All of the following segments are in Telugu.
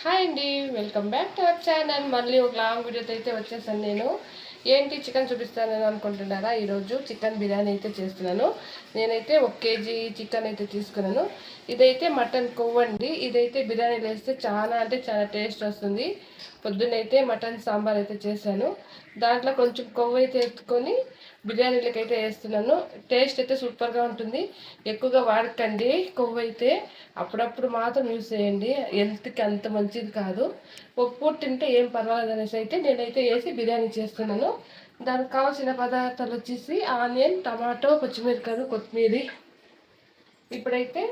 హాయ్ అండి, welcome back to our channel. మళ్ళీ ఒక లాంగ్ వీడియోతో అయితే వచ్చేసాను నేను. ఏంటి చికెన్ చూపిస్తానని అనుకుంటున్నారా? ఈరోజు చికెన్ బిర్యానీ అయితే చేస్తున్నాను. నేనైతే 1 కేజీ చికెన్ అయితే తీసుకున్నాను. ఇదైతే మటన్ కొవ్వండి. ఇదైతే బిర్యానీలో వేస్తే చాలా అంటే చాలా టేస్ట్ వస్తుంది. పొద్దున్నైతే మటన్ సాంబార్ అయితే చేశాను. దాంట్లో కొంచెం కొవ్వు అయితే ఎత్తుకొని బిర్యానీలకి అయితే వేస్తున్నాను. టేస్ట్ అయితే సూపర్గా ఉంటుంది. ఎక్కువగా వాడకండి కొవ్వు అయితే, అప్పుడప్పుడు మాత్రం యూస్ చేయండి. హెల్త్కి అంత మంచిది కాదు. ఒక పూట తింటే ఏం పర్వాలేదు అనేసి అయితే నేనైతే వేసి బిర్యానీ చేస్తున్నాను. దానికి కావాల్సిన పదార్థాలు వచ్చేసి ఆనియన్, టమాటో, పచ్చిమిరపకాయలు, కొత్తిమీర. ఇప్పుడైతే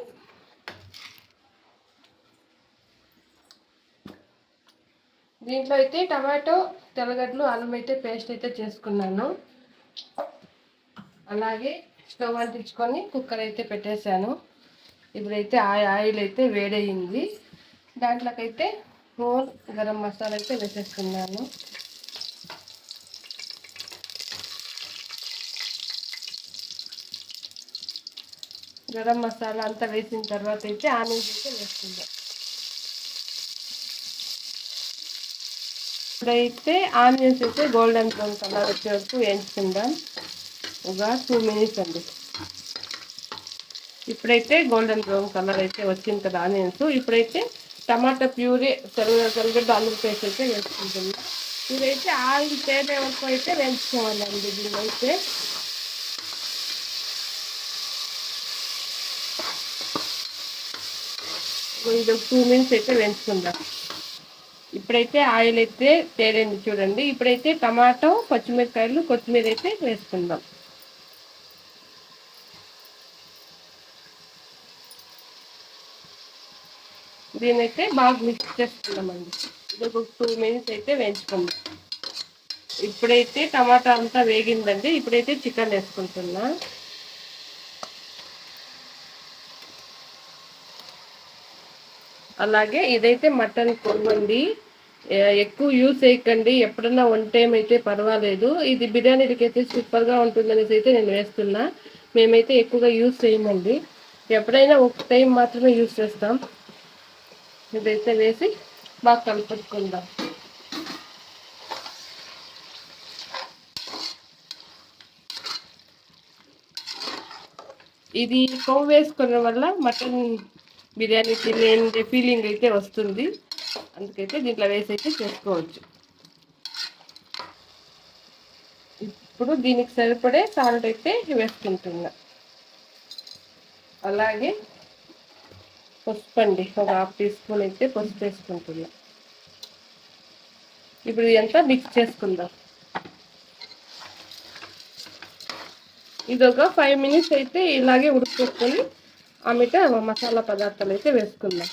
దీంట్లో అయితే టమాటో, తెల్లగడ్డలు, అల్లం అయితే పేస్ట్ అయితే చేసుకున్నాను. అలాగే స్టవ్ అంటించుకొని కుక్కర్ అయితే పెట్టేశాను. ఇప్పుడైతే ఆయిల్ అయితే వేడయింది. దాంట్లోకైతే హోల్ గరం మసాలా అయితే వేసేస్తున్నాను. గరం మసాలా అంతా వేసిన తర్వాత అయితే ఆనియన్స్ అయితే వేసుకుందాం. ఇప్పుడైతే ఆనియన్స్ అయితే గోల్డెన్ బ్రౌన్ కలర్ వచ్చే వరకు వేయించుకుందాం. ఒక 2 మినిట్స్ అండి. ఇప్పుడైతే గోల్డెన్ బ్రౌన్ కలర్ అయితే వచ్చింది కదా ఆనియన్స్. ఇప్పుడైతే టమాటా ప్యూరీ, తెల్లగడ్డ, అల్లం పేస్ట్ అయితే వేసుకుంటున్నాం. ఇదైతే ఆయిల్ తేనే వరకు అయితే వేయించుకోవాలండి. దీన్ని అయితే ఇది 2 మినిట్స్ అయితే వేయించుకుందాం. ఇప్పుడైతే ఆయిల్ అయితే తేలింది చూడండి. ఇప్పుడైతే టమాటో, పచ్చిమిరపకాయలు, కొత్తిమీర అయితే వేసుకుందాం. దీనైతే బాగా మిక్స్ చేసుకుందామండి. ఇది ఒక 2 మినిట్స్ అయితే వేయించుకుందాం. ఇప్పుడైతే టమాటా అంతా వేగిందండి. ఇప్పుడైతే చికెన్ వేసుకుంటున్నా. అలాగే ఇదైతే మటన్ కొవ్వండి. ఎక్కువ యూస్ చేయకండి. ఎప్పుడన్నా 1 టైం అయితే పర్వాలేదు. ఇది బిర్యానీలకి అయితే సూపర్గా ఉంటుందనేసి అయితే నేను వేస్తున్నా. మేమైతే ఎక్కువగా యూస్ చేయమండి. ఎప్పుడైనా 1 టైం మాత్రమే యూస్ చేస్తాం. ఇదైతే వేసి బాగా కలుపుకుందాం. ఇది కొవ్వు వేసుకోవడం వల్ల మటన్ బిర్యానీ తినే ఫీలింగ్ అయితే వస్తుంది. అందుకైతే దీంట్లో వేసి అయితే చేసుకోవచ్చు. ఇప్పుడు దీనికి సరిపడే సాల్ట్ అయితే వేసుకుంటున్నా. అలాగే పసుపు అండి, ఒక 1/2 టీ స్పూన్ అయితే పసుపు వేసుకుంటున్నా. ఇప్పుడు ఇదంతా మిక్స్ చేసుకుందాం. ఇది ఒక 5 మినిట్స్ అయితే ఇలాగే ఉడికించుకొని ఆమెట మసాలా పదార్థాలు అయితే వేసుకుందాం.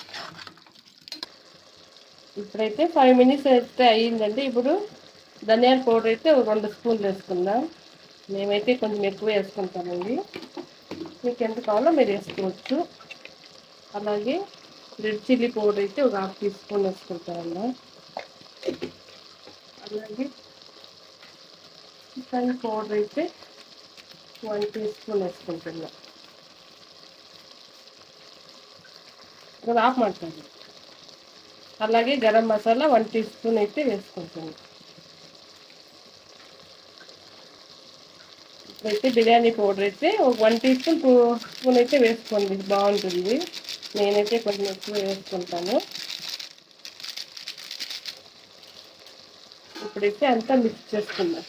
ఇప్పుడైతే 5 మినిట్స్ అయితే అయ్యిందండి. ఇప్పుడు ధనియాల పౌడర్ అయితే 2 స్పూన్లు వేసుకుందాం. మేమైతే కొంచెం ఎక్కువ వేసుకుంటామండి. మీకు ఎంత కావాలో మీరు వేసుకోవచ్చు. అలాగే రెడ్ చిల్లీ పౌడర్ అయితే ఒక 1/2 టీ స్పూన్ వేసుకుంటామన్నా. అలాగే చికెన్ పౌడర్ అయితే 1 టీ స్పూన్ వేసుకుంటున్నాం. అది ఆఫ్ ಮಾಡ್ತೀನಿ. అలాగే గరం మసాలా 1 టీ స్పూన్ అయితే వేసుకుంటాను. అయితే బిర్యానీ పౌడర్ అయితే ఒక 1 టీ స్పూన్ 2 స్పూన్ అయితే వేసుకోండి, బాగుంటుంది. నేనైతే కొంచెం ఎక్కువ వేసుకుంటాను. ఇప్పుడైతే అంతా మిక్స్ చేసుకుందాం.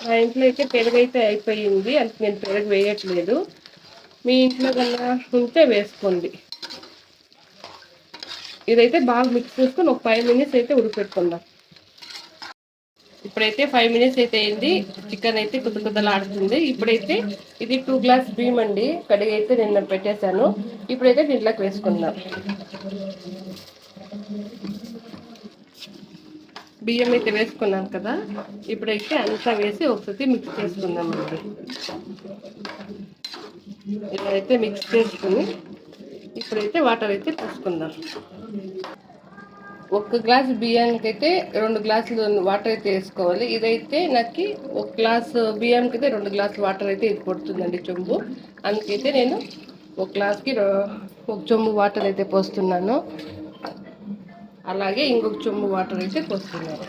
మా ఇంట్లో అయితే పెరుగు అయితే అయిపోయింది, అందుకు నేను పెరుగు వేయట్లేదు. మీ ఇంట్లో కన్నా ఉంటే వేసుకోండి. ఇదైతే బాగా మిక్స్ చేసుకొని ఒక 5 మినిట్స్ అయితే ఉడికిపెట్టుకుందాం. ఇప్పుడైతే 5 మినిట్స్ అయితే అయింది. చికెన్ అయితే కుద్దలాడుతుంది. ఇప్పుడైతే ఇది 2 గ్లాస్ బియ్యం అండి, కడిగి అయితే నేను పెట్టేశాను. ఇప్పుడైతే దీంట్లోకి వేసుకుందాం. బియ్యం అయితే వేసుకున్నాను కదా. ఇప్పుడైతే అంతా వేసి ఒకసారి మిక్స్ చేసుకుందాం అండి. ఇలా అయితే మిక్స్ చేసుకుని ఇప్పుడైతే వాటర్ అయితే పోసుకుందాం. 1 గ్లాసు బియ్యానికి అయితే 2 గ్లాసులు వాటర్ అయితే వేసుకోవాలి. ఇదైతే నాకు 1 గ్లాసు బియ్యానికి అయితే 2 గ్లాసులు వాటర్ అయితే ఇది పడుతుందండి, చెంబు. అందుకైతే నేను 1 గ్లాస్కి 1 చెంబు వాటర్ అయితే పోస్తున్నాను. అలాగే ఇంకొక చెంబు వాటర్ అయితే పోస్తున్నారు.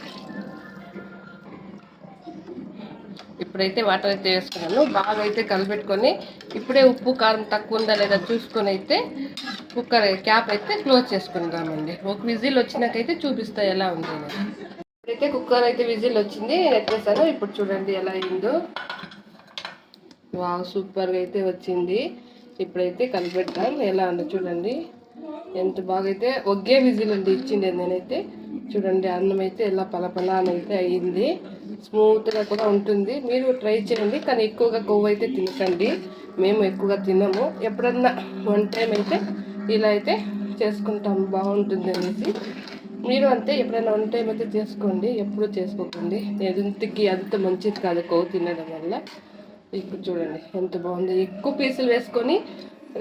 ఇప్పుడైతే వాటర్ అయితే వేసుకున్నాను. బాగా అయితే కలిపెట్టుకొని ఇప్పుడే ఉప్పు కారం తక్కువ ఉందా లేదా చూసుకొని అయితే కుక్కర్ క్యాప్ అయితే క్లోజ్ చేసుకుందామండి. ఒక విజిల్ వచ్చినాకైతే చూపిస్తా ఎలా ఉంది. ఇప్పుడైతే కుక్కర్ అయితే విజిల్ వచ్చింది, ఎత్తేసాను. ఇప్పుడు చూడండి ఎలా అయిందో. వావ్, సూపర్గా అయితే వచ్చింది. ఇప్పుడైతే కలిపెట్టాం, ఎలా ఉందో చూడండి. ఎంత బాగా అయితే ఒకే విజిల్ అండి ఇచ్చింది నేనైతే. చూడండి అన్నం అయితే ఎలా పలపలా అని అయితే అయ్యింది. స్మూత్గా కూడా ఉంటుంది. మీరు ట్రై చేయండి, కానీ ఎక్కువగా కొవ్వు అయితే తినకండి. మేము ఎక్కువగా తినము. ఎప్పుడన్నా వన్ టైం అయితే ఇలా అయితే చేసుకుంటాం, బాగుంటుంది అనేసి. మీరు అంతే, ఎప్పుడైనా వన్ టైం అయితే చేసుకోండి, ఎప్పుడు చేసుకోకండి. ఎదుంటికి అంత మంచిది కాదు కొవ్వు తినడం వల్ల. ఇప్పుడు చూడండి ఎంత బాగుంది. ఎక్కువ పీసులు వేసుకొని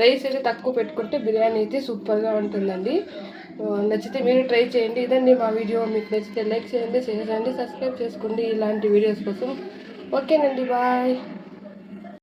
రైస్ అయితే తక్కువ పెట్టుకుంటే బిర్యానీ అయితే సూపర్గా ఉంటుందండి. నచ్చితే మీరు ట్రై చేయండి. ఇదండి మా వీడియో. మీకు నచ్చితే లైక్ చేయండి, షేర్ చేయండి, సబ్స్క్రైబ్ చేసుకోండి ఇలాంటి వీడియోస్ కోసం. ఓకేనండి, బాయ్.